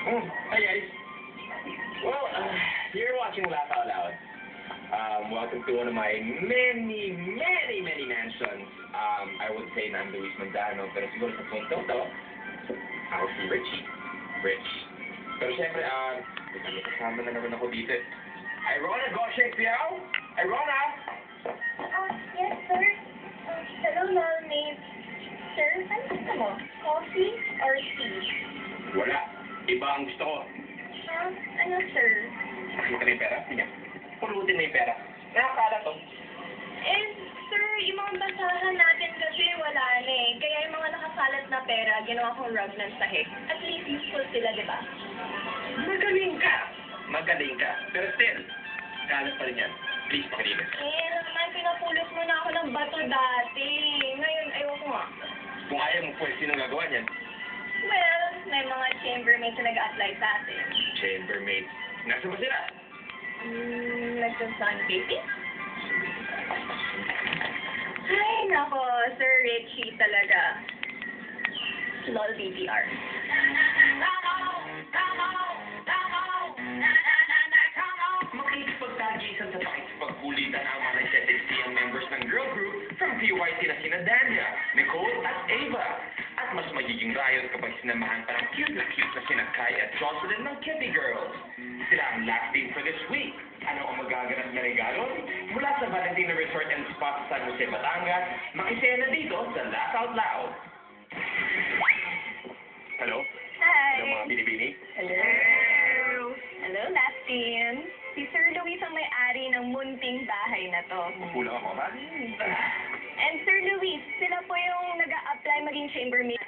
Hi guys. Well, you're watching Laugh Out Loud. Welcome to one of my many mansions. I would say na I'm Luis Mandano, pero siguro sa punto to, ako si Richie. Rich. Pero syempre, kasama na naman ako dito. Ay, Rona, go shake piao! Ay, Rona! Yes, sir. Hello, well-made. Sir, ano gusto mo? Coffee or tea? Wala. Iba ang gusto ko. Ano, sir? Nakita na yung pera? Sige. Pulutin mo yung pera. Nakakala to. Sir, yung mga basahan natin kasi wala na eh. Kaya yung mga nakasalat na pera, ginawa kong rug ng sahig. At least useful sila, di ba? Magaling ka. Magaling ka. Pero still, kalat pa rin yan. Please, pakilinis. Naman, pinapulot mo na ako ng bato dati. Ngayon, ayoko nga. Kung ayaw mo po, sino gagawa niyan? Well, may mga chambermaids na nag-apply sa atin. Chambermaid. Nasa ba sila? Nagsasunbathing? Ay, nako, Sir Richie talaga. LOL BTR. Makikipagtagisan sa pakikipagkulitan ang mga nagsetextian members ng girl group from PYT na sina Dania, Nicole at Ava. At mas magiging riot kapag sinamahan pa ng cute na sina Kai at Jocelyn ng Kitty Girls. Sila ang last team for this week. Ano ang magaganap na regalo? Mula sa Valentina Resort and Spa sa San Jose, Batangas, makisena dito sa Laugh Out Loud. Hello? Hi. Hello mga binibini? Hello. Hello, last team. Si Sir Luis ang may-ari ng munting bahay na to. Kulang ako, ha? And Sir Luis, sila po yung nag-a-apply maging chambermaid.